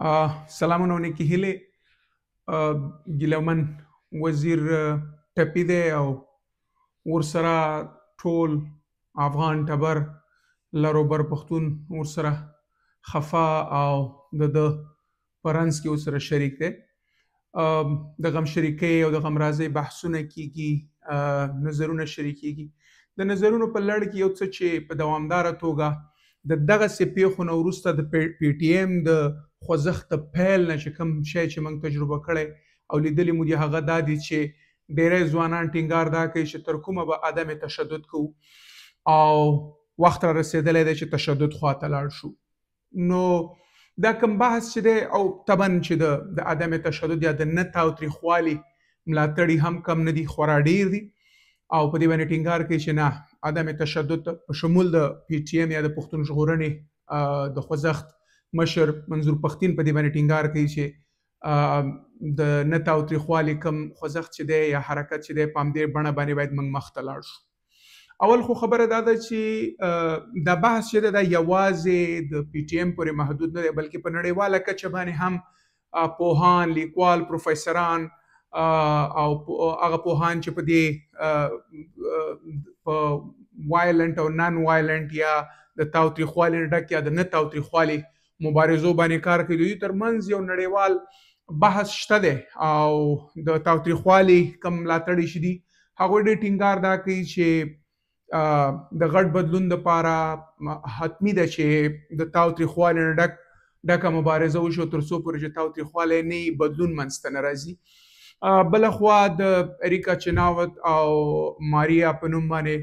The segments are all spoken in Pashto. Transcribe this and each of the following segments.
سلامونه ونیکې هیلې ګیلمن وزیر ټپي دی او ورسره ټول افغان ټبر لروبر پښتون ورسره خفا او د په رنځ کې ورسره شریک دی. د غم شریکۍ او د غم رازۍ بحثونه کیږي، نظرونه شریکېږي. د نظرونو په لړ کې یو څه چې په دوامداره توګه د دغسې پیښو نه وروسته د پی ټي ایم د خوځښت د پیل نه چې کوم شی چې موږ تجربه کړی او لیدلی مو دي هغه دا دي چې ډیری ځوانان ټینګار دا کوي چې تر کومه به عدم تشدد کوو او وخت را رسېدلی دی چې تشدد خواته لاړ شو. نو دا کوم بحث چې دی او طبعا چې د عدم تشدد یا د نه تاوتریخوالي ملاتړي هم کم نه دي، خورا ډیر دي او په دې باندې ټینګار کوي چې نه، عدم تشدد په شمول د پی ټي ایم یا د پښتون ژغورنې د خوځښت مشر منظور پښتين په دې باندې ټینګار کوي چې د نه تاوتریخوالي کوم خوځښت چې دی یا حرکت چې دی په همدې بڼه باندې باید موږ مخته لاړ شو. اول خو خبره دا ده چې دا بحث چې دی دا یوازې د پی ټي ایم پورې محدود نه دی، بلکې په نړیواله کچه باندې هم پوهان، لیکوال، پروفیسران او هغه پوهان چې په دې په وایلنټ او نان وایلنټ یا د تاوتریخوالي نه ډک یا د نه تاوتریخوالي مبارزو باندې کار کوي، دوی ترمنځ یو نړیوال بحث شته دی او د تاوتریخوالي کوم ملاتړي چې دي هغوی ډېر ټینګار دا کوي چې د غټ بدلون دپاره حتمي ده چې د تاوتریخوالي نه ډکه مبارزه وشو تر څو پورې چې تاوتریخوالی نه وي، بدلون منځته نه راځي. بلخوا د اریکا چناوت او ماریا په نوم باندې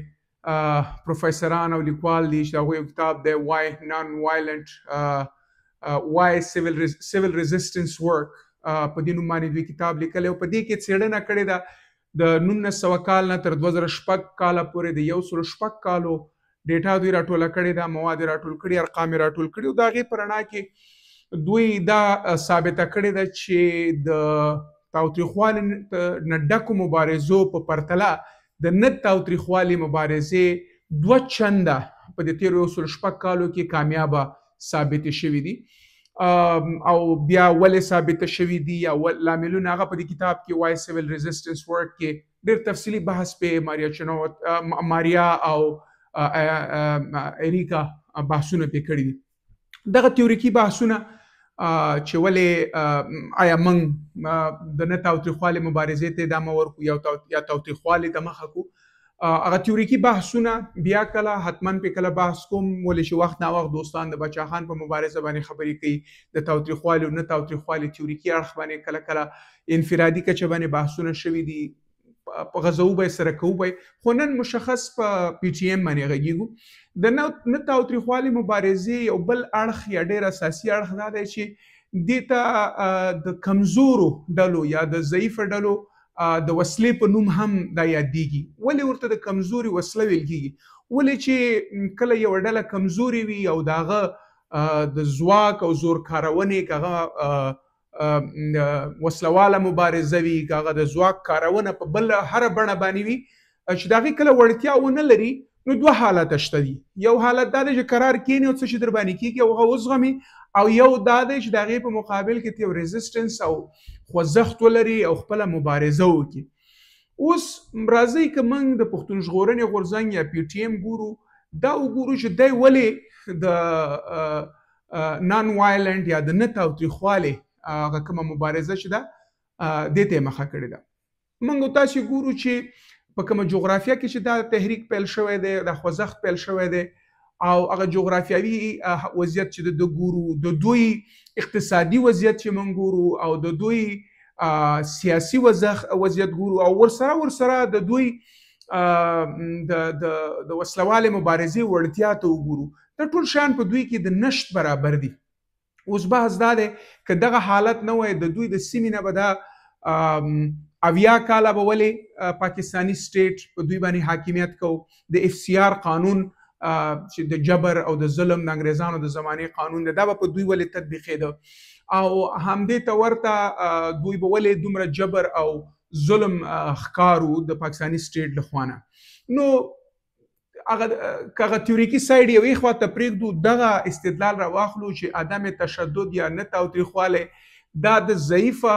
پروفیسران او لیکوال دي چې هغوی یو کتاب دی وای نان وایلنټ وای سیول ریزسټنس ورک په دې نوم باندې دوی کتاب لیکلی او په دې کې څېړنه کړې ده د 1900 کال نه تر 2006 کاله پورې د 106 کالو ډیټا دوی راټوله کړې ده، مواد یې راټول کړي، ارقام یې راټول کړي او د هغې په رڼا کې دوی دا ثابته کړې ده چې د تاوتریخوالي نه ډکو مبارزو په پرتله د نه تاوتریخوالي مبارزې 2 چنده په دې تیرو 106 کالو کې کامیابه ثابتې شوي دي. او بیا ولې ثابته شوي دي یا لاملونه هغه په دې کتاب کې وای سیول ریزسټنس ورک کې ډېر تفصیلي بحث په ماریا او اریکا بحثونه پې کړي دي. دغه تیوریکي بحثونه چې ولې آیا موږ د نه تاوتریخوالي مبارزې ته ادامه ورکړو یا تاوتریخوالي ته مخه کړو، هغه تیوریکي بحثونه بیا کله حتما په کله بحث کوم، ولې چې وخت نا وخت دوستان د بچا خان په مبارزه باندې خبرې کوي، د تاوتریخوالي او نه تاوتریخوالي تیوریکي اړخ باندې کله کله انفرادي کچه باندې بحثونه شوي دي، په غزو به سره کوو به، خو نن مشخص په پی ټي ایم باندې غږیږو. د نه تاوتریخوالي مبارزې یو بل اړخ یا ډېر اساسي اړخ دا دی چې دې ته د کمزورو ډلو یا د ضعیفه ډلو د وسلې په نوم هم دا یادېږي. ولې ورته د کمزوري وسله ویل کېږي؟ ولې چې کله یوه ډله کمزوري وي او د هغه د ځواک او زور کارونې که هغه وسلواله مبارزه وي، که هغه د ځواک کارونه په بل هره بڼه باندې وي، چې د هغې کله وړتیا ونه لري، نو 2 حالته شته دي. یو حالت دا دی چې قرار کېني او څه چې در باندې کېږي او هغه وزغمي، او یو دا دی چې د هغې په مقابل کې ته یو ریزسټنس او خوځښت ولري او خپله مبارزه وکړي. اوس راځئ که موږ د پښتون ژغورنې غورځنګ یا پی ټي ایم ګورو، دا وګورو چې دی ولې د نان وایلنټ یا د نه تاوتریخوالي هغه کومه مبارزه چې ده دې ته یې مخه کړې ده. موږ تاسې ګورو چې په کومه جغرافیه کې چې دا تحریک پیل شوی دی، دا خوځښت پیل شوی دی، او هغه جغرافیوي وضعیت چې د ګورو، د دوی اقتصادي وضعیت چې موږ ګورو او د دوی سیاسي وضعیت ګورو، او ورسره د دوی د وسلوالې مبارزې وړتیا ته وګورو، دا ټول شیان په دوی کې د نشت برابر دي. اوس بحث دا دی که دغه حالت نه وای، د دوی د سیمې نه به دا 80 کاله به ولې پاکستاني سټیټ په دوی باندې حاکمیت کو، د اف سی آر قانون چې د جبر او د ظلم د انګریزانو د زمانې قانون دی، دا به په دوی ولې تطبیقېده، او همدې ته ورته دوی به ولې دومره جبر او ظلم ښکارو د پاکستاني سټیټ له خوا نه. نو هغه تیوریکي سایډ یوې خواته پرېږدو، دغه استدلال راواخلو چې عدم تشدد یا نه تاوتریخوالی دا د ضعیفه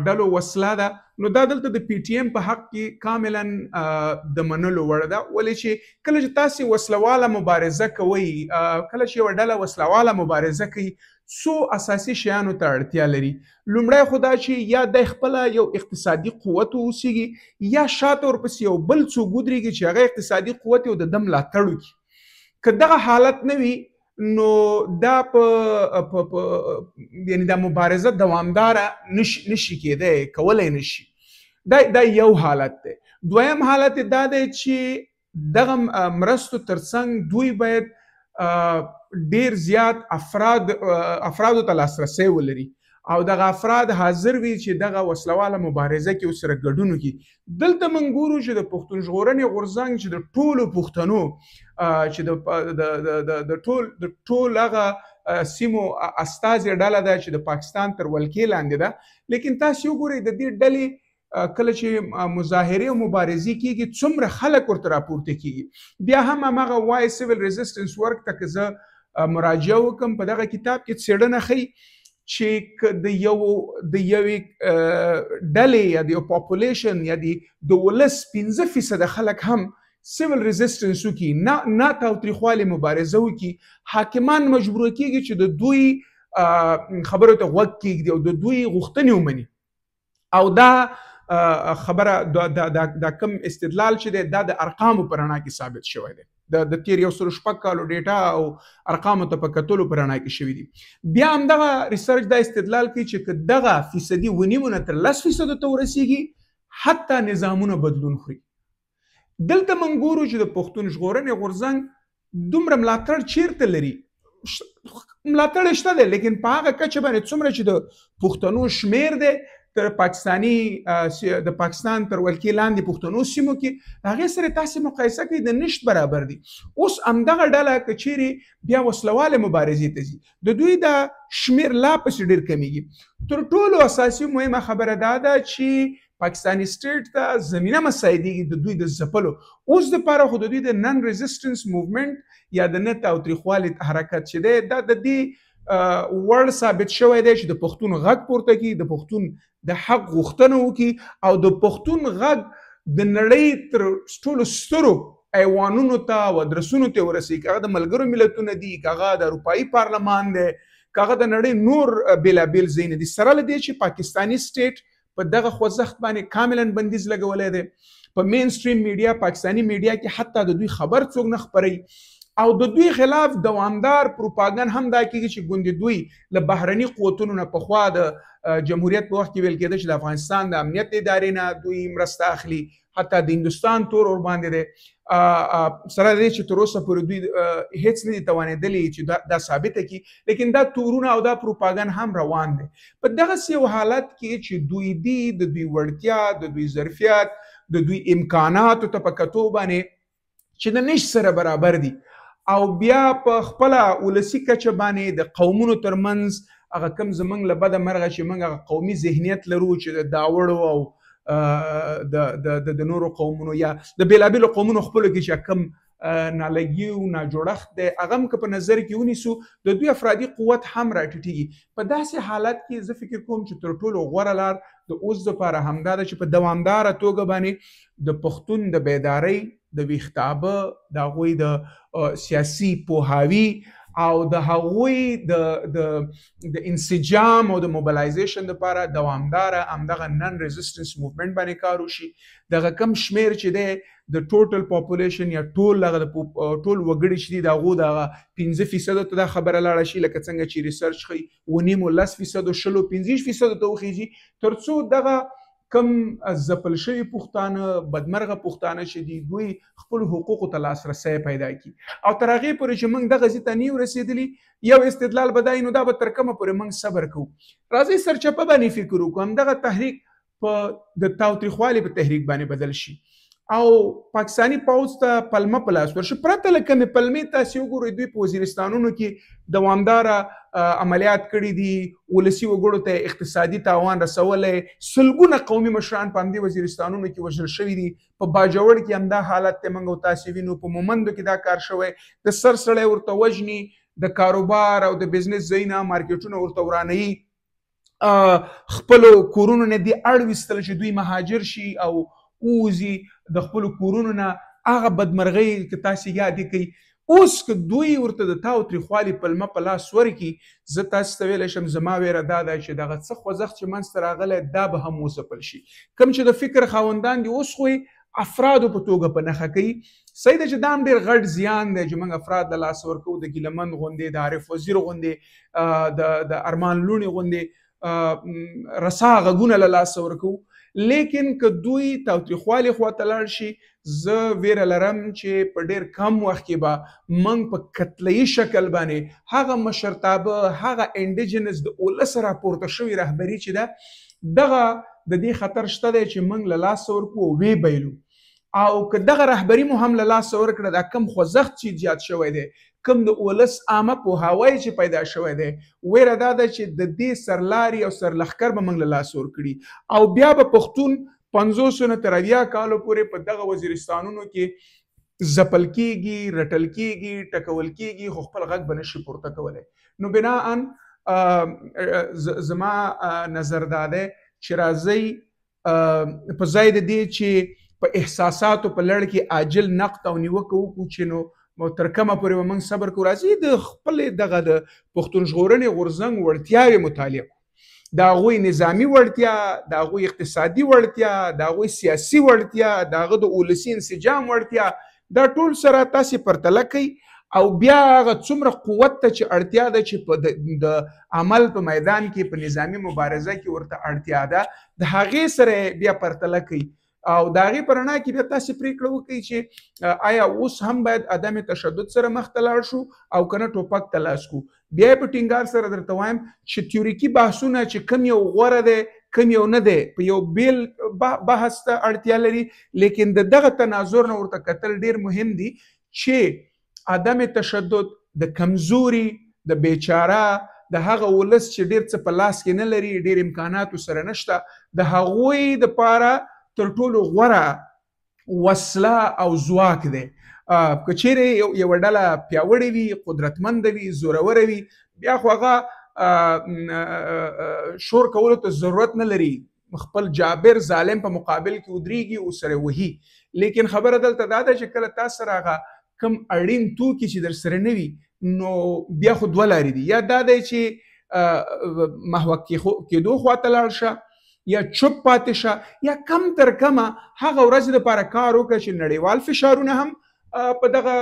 ډلو وسله ده، نو دا دلته د پی ټی ایم په حق کې کاملا د منلو وړ ده. ولې چې کله چې تاسې وسلواله مبارزه کوئ، کله چې یوه ډله وسلواله مبارزه کوي، څو اساسي شیانو ته اړتیا لري. لومړی خو دا چې یا د خپله یو اقتصادي قوت واوسیږي، یا شاته ورپسې یو بل څوک ودرېږي چې هغه اقتصادي قوت یې د ده ملاتړ وکړي. که دغه حالت نه وي نو دا یعنی دا مبارزه دوامداره نشي کېدی، کولی نشي. دا یو حالت دی. دویم حالت دا دی چې دغه مرستو ترڅنګ دوی باید ډیر زیات افرادو ته لاسرسی ولري او دغه افراد حاضر وي چې دغه وسلواله مبارزه کې ورسره ګډون وکړي. دلته موږ ګورو چې د پښتون ژغورنې غورځنګ چې د ټولو پښتنو چې د ټول هغه سیمو استازي ډله ده چې د پاکستان تر ولکې لاندې ده، لیکن تاسو وګورئ د دې ډلې کله چې مظاهرې او مبارزې کیږي څومره خلک ورته راپورته کیږي. بیا هم هماغه وای سیویل ریزسټنس ورک ته که زه مراجعه وکم، په دغه کتاب کې څېړنه ښیي چې د یوې ډلې یا د یو پاپولیشن یا د ولس 15% خلک هم سیویل ریزسټنس وکړي، نه تاوتریخوالي مبارزه وکړي، حاکمان مجبوره کیږي چې د دوی خبرو ته غوږ کیږدي او د دوی غوښتنې ومني. او دا خبره دا کم استدلال چې دی دا د ارقامو په رڼا کې ثابت شوی دی، د تیر 106 کالو ډیټا او ارقامو ته په کتلو په رڼا کې شوي دي. بیا همدغه ریسرچ دا استدلال کوي چې که دغه فیصدي ونیمونه تر 10% ته ورسیږي حتی نظامونه بدلون خوري. دلته موږ ګورو چې د پښتون ژغورنې غورځنګ دومره ملاتړ چیرته لري؟ ملاتړ شته دی، لیکن په هغه کچه باندې څومره چې د پښتنو شمیر دی تر د پاکستان تر ولکې لاندې پښتنو سیمو کې، هغې سره تاسې مقایسه کوي د نشت برابر دي. اوس همدغه ډله که چیرې بیا وسلوالې مبارزې ته ځي، د دوی دا شمیر لا پسې ډېر کمیږي. تر ټولو اساسي مهمه خبره دا ده چې پاکستاني سټیټ ته زمینه مساعدېږي د دوی د ځپلو. اوس دپاره خو د دوی د نن ریزسټنس موومنټ یا د نه تاوتریخوالي حرکت چې دی دا د دې وړ ثابت شوی دی چې د پښتون غږ پورته کړي، د پښتون د حق غوښتنه وکړي او د پښتون غږ د نړۍ تر ټولو سترو ایوانونو ته او ادرسونو ته ورسوي. که هغه د ملګرو ملتونه دي، که هغه د اروپایي پارلمان دی، که هغه د نړۍ نور بېلابېل ځایونه دي، سره له دې چې پاکستاني سټیټ په دغه خوځښت باندې کاملا بندیز لګولی دی. په مین سټریم میډیا، پاکستاني میډیا کې حتی د دوی خبر څوک نه خپروي او د دوی خلاف دوامدار پروپاګند هم دا کېږي چې ګوندې دوی له بهرني قوتونو نه پخوا د جمهوریت په وخت کې ویل کېده چې د افغانستان د امنیت ادارې نه دوی مرسته اخلي، حتی د هندوستان تور ور باندې دی. سره دې چې تر اوسه پورې دوی هیڅ نه دي توانېدلي چې دا ثابته کړي، لیکن دا تورونه او دا پروپاګند هم روان دی. په دغسې یو حالت کې چې دوی دي د دوی وړتیا، د دوی ظرفیت، د دوی امکاناتو ته په کتو باندې چې د نشت سره برابر دي او بیا په خپله ولسي کچه باندې د قومونو ترمنځ هغه کم زمونږ له بده مرغه چې موږ هغه قومي ذهنیت لرو چې د داوړو او د نورو قومونو یا د بېلابېلو قومونو خپلو کې چې کم نالګي او ناجوړښت دی هغه هم که په نظر کې ونیسو د دوی افرادي قوت هم راټیټېږي. په داسې حالت کې زه فکر کوم چې تر ټولو غوره لار د اوس دپاره همدا ده چې په دوامداره توګه باندې د پښتون د بیدارۍ، د ویښتابه، د هغوی د سیاسي پوهاوي او د هغوی د انسجام او د موبلایزیشن لپاره دوامداره همدغه نن ریزسټنس موومنټ باندې کار وشي. دغه کم شمیر چې دی د ټوټل پاپولیشن یا ټول وګړي چې دي د هغو دغه 15% ته دا خبره لاړه شي، لکه څنګه چې ریسرچ ښیي 9.5 10% 15% ته وخیږي، تر څو دغه کم ځپل شوي پښتانه، بدمرغه پښتانه چې دي دوی خپل حقوقو ته لاسرسی پیدا کړي. او تر هغې پورې چې موږ دغه ځای ته نه یو رسېدلي، یو استدلال به دا وي نو دا به تر کومه پورې موږ صبر کوو. راځئ سرچپه باندې فکر وکړو، همدغه تحریک په د تاوتریخوالي په تحریک باندې بدل شي. او پاکستانی پوځ ته پلمه په لاس ورشي. پرته له کومې پلمې تاسې وګورئ دوی په وزیرستانونو کې دوامداره عملیات کړي دي، ولسي وګړو ته اقتصادي تاوان رسولی، سلګونه قومي مشران په همدې وزیرستانونو کې وژل شوي دي. په باجوړ کې همدا حالت دی، موږ او تاسې وینو. په مومندو کې دا کار شوی، د سر سړی ورته وژني، د کاروبار او د بزنس ځایونه مارکیټونه ورته ورانوي، خپلو کورونو نه دي اړ ویستل چې دوی مهاجر شي او اوزي د خپلو کورونو نه. هغه بدمرغۍ که تاسې یادې کوئ، اوس که دوی ورته د تاوتریخوالي پلمه په لاس ورکړي، زه تاسې ته ویلی شم زما ویره دا ده چې دغه څه خوځښت چې منځته راغلی دا به هم وځپل شي. کوم چې د فکر خاوندان دي اوس خو افرادو په توګه په نښه کوي. صحیح ده چې دا هم ډېر غټ زیان دی چې موږ افراد له لاسه ورکوو، د ګیلمند غوندې، د عارف وزیر غوندې، د ارمان لوڼې غوندې رسا غږونه له لاسه ورکوو. لیکن که دوی تاوتریخوالي خواته لاړ شي، زه ویره لرم چې په ډېر کم وخت کې به موږ په قتلایي شکل باندې هغه مشرتابه، هغه انډیجنس د ولس راپورته شوي رهبري چې ده، دغه د دې خطر شته دی چې موږ له لاسه ورکړو او ویې بایلو. او که دغه رهبري مو هم له لاسه ورکړه، دا کم خوځښت چې ایجاد شوی دی، کم د ولس عامه پوهاوی چې پیدا شوی دی، ویره دا ده چې د دې سرلاري او سرلښکر به موږ له لاسه ورکړي او بیا به پښتون 50 نه تر 80 کالو پورې په دغه وزیرستانونو کې ځپل کېږي، رټل کېږي، ټکول کېږي، خو خپل غږ به نشي پورته کولی. نو بناً زما نظر دا دی چې راځئ په ځای د دې چې په احساساتو په لړ کې عاجل نقد او نیوکه وکړو چې نو تر کومه پورې به موږ صبر کوو، راځي د خپلې دغه د پښتون ژغورنې غورځنګ وړتیاوې مطالعه کړو، د هغوی نظامي وړتیا، د هغوی اقتصادي وړتیا، د هغوی سیاسي وړتیا، د هغه د ولسي انسجام وړتیا، دا ټول سره تاسې پرتله کوئ او بیا هغه څومره قوت ته چې اړتیا ده چې په د عمل په میدان کې په نظامي مبارزه کې ورته اړتیا ده، د هغې سره بیا پرتله کوئ او د هغې په رڼا کې بیا تاسې پرېکړه وکړئ چې آیا اوس هم باید عدم تشدد سره مخ ته لاړ شو او که نه ټوپک ته لاس کړو. بیا په ټینګار سره درته وایم چې تیوریکي بحثونه چې کوم یو غوره دی کوم یو نه دی، په یو بیل بحث ته اړتیا لري، لیکن د دغه تناظر نه ورته کتل ډېر مهم دي چې عدم تشدد د کمزوري، د بیچاره، د هغه ولس چې ډېر څه په لاس کې نه لري، ډېر امکاناتو سره نشته، د هغوی دپاره تر ټولو غوره وسله او ځواک دی. که چیرې یوه ډله پیاوړې وي، قدرتمنده وي، زوروره وي، بیا خو هغه شور کولو ته ضرورت نه لري، خپل جابر ظالم په مقابل کې ودرېږي او سره وهي. لیکن خبره دلته دا ده چې کله تاسو سره هغه کم اړین توکي چې در سره نه وي، نو بیا خو دوه لارې دي، یا دا دی چې محوه کېدو خواته لاړ شه، یا چوپ پاتې شه، یا کم تر کمه هغه ورځې دپاره کار وکړه چې نړیوال فشارونه هم په دغه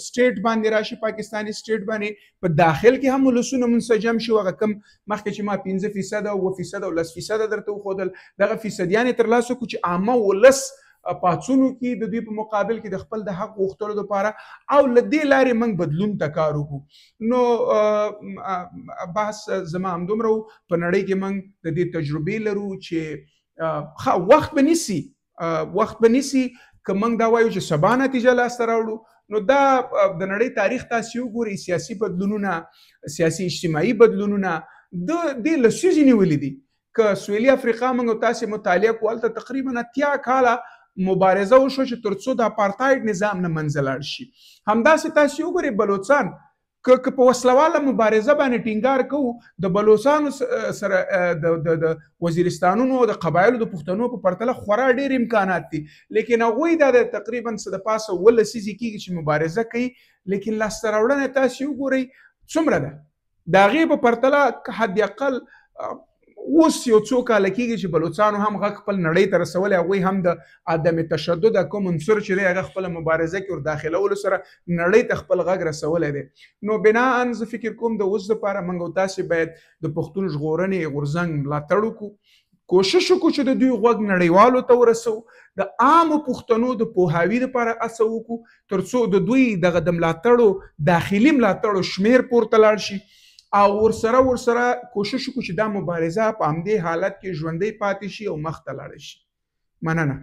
سټیټ باندې راشي، پاکستاني سټیټ باندې، په داخل کې هم ولسونه منسجم شي. هغه کم مخکې چې ما 5% او 7% او 10% درته وښودل، دغه فیصدیان یې ترلاسه کړو چې عامه ولس پاڅونو کې د دوی په مقابل کې د خپل د حق غوښتلو دپاره او له دې لارې موږ بدلون ته کار وکړو. نو بحث زما همدومره و. په نړۍ کې موږ د دې تجربې لرو چې وخت به نیسي که موږ دا وایو چې سبا نتیجه لاسته راوړو. نو دا د نړۍ تاریخ تاسې وګورئ، سیاسي بدلونونه، سیاسي اجتماعي بدلونونه د دې لسیزې نیولي دي. که سویلي افریقا موږ تاسې مطالعه کړو، هلته تقریبا 80 کاله مبارزه وشو چې ترڅو د اپارتاید نظام نه منځه لاړ شي. همداسې تاسې وګورئ بلوچستان، که په وسلواله مبارزه باندې ټینګار کوو، د بلوچستانو سره د وزیرستانونو د قبایلو د پښتنو په پرتله خورا ډېر امکانات دي، لیکن هغوی دا د تقریبا څه د پاسه 18 لسیزې کېږي چې مبارزه کوي، لیکن لاسته راوړنه تاسې وګورئ څومره ده. د هغې په پرتله حد اقل اوس یو څو کاله کېږي چې بلوچستانو هم غږ خپل نړۍ ته رسولی، هغوی هم د عدم تشدد کوم عنصر چې دی هغه خپله مبارزه کې ور داخلولو سره نړۍ ته خپل غږ رسولی دی. نو بناً زه فکر کوم د اوس دپاره موږ او تاسې باید د پښتون ژغورنې غورځنګ ملاتړ وکړو، کوشش وکړو چې د دوی غوږ نړیوالو ته ورسوو، د عامو پښتنو د پوهاوي دپاره هڅه وکړو تر څو د دوی دغه د ملاتړو داخلي ملاتړو شمیر پورته لاړ شي او ورسره کوشش وکړو چې دا مبارزه په همدې حالت کې ژوندۍ پاتې شي او مخ ته لاړه شي. مننه.